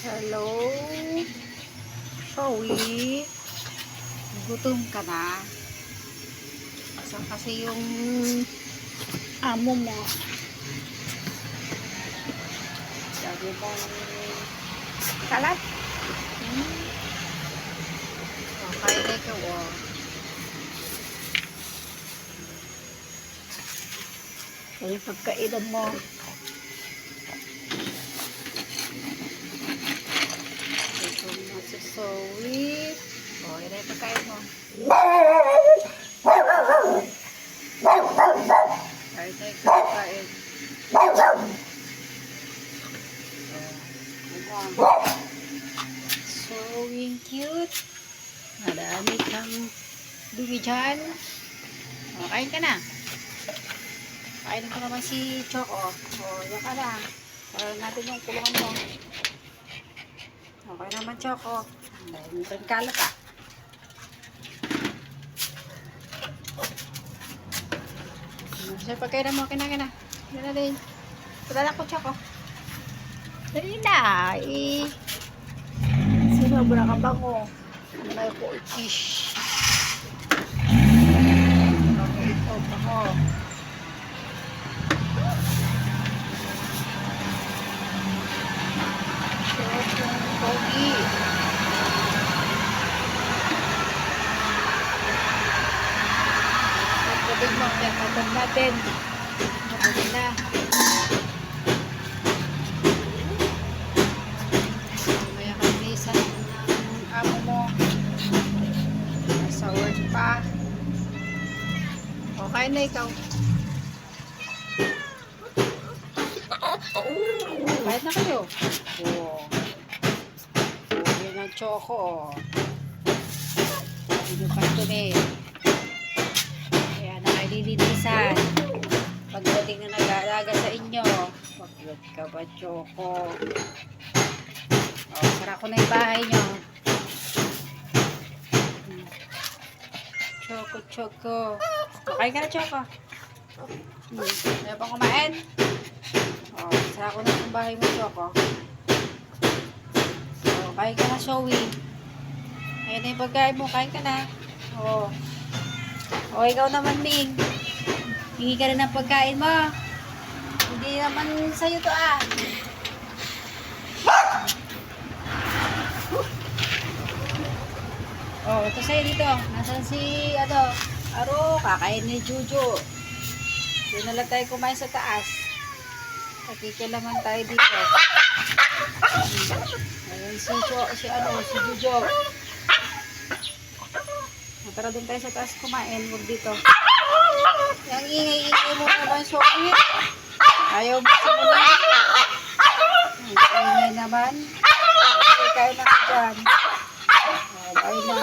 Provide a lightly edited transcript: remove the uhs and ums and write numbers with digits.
Hello, Zoe. Gutom ka na? Asan kasi yung amo mo? Sabi mo kalat? Okay na ikaw, oh. Kaya pagkainan mo. Ito mo si Zoe. O, yun na yung pagkain mo. Ay, na yung pagkain. So, cute. Madami kang duwi dyan. O, kain ka na. Kainin ko naman si Choco. O, yan ka na. Kain natin yung kulungan mo. Okay naman, Choco. Dahil nang kalat ah. Sa pagkain mo, kinain na. Yan na din. Padala ko, Choco. Dali na. Sinobra ka ba ko? May po fish. Ito pa ko. Pogi. Pagkabig mo, pagkabig natin. Pagkabig na. Maya kamisan ng amo mo. Nasa work pa. Okay na ikaw. Kahit na kayo. Oh. Yan ang Choco. Hindi pa ito eh. Kaya nakaililinisan. Pagdating na nag-aalaga sa inyo. Pagod ka ba, Choco? O, sara ko na yung bahay nyo. Choco, Choco. Okay ka na, Choco? Ayaw pang kumain? O, sara ko na yung bahay mo, Choco. Kain ka na, Zoe. Ayan na yung pagkain mo. Kain ka na. O. O, ikaw naman, Ming. Hingi ka na ng pagkain mo. Hindi naman sa'yo to, ah. O, ito sa'yo dito. Nasaan si, Aro, kakain ni Juju. Doon na lang tayo kumain sa taas. Nakikilaman tayo dito. Ayan si Jujo. Tara doon tayo sa taas kumain. Huwag dito. Yung ingay-ingay mo naman, Zoe. Ayaw mo simula. Ingay naman. Okay, kain na ka dyan. Bye na.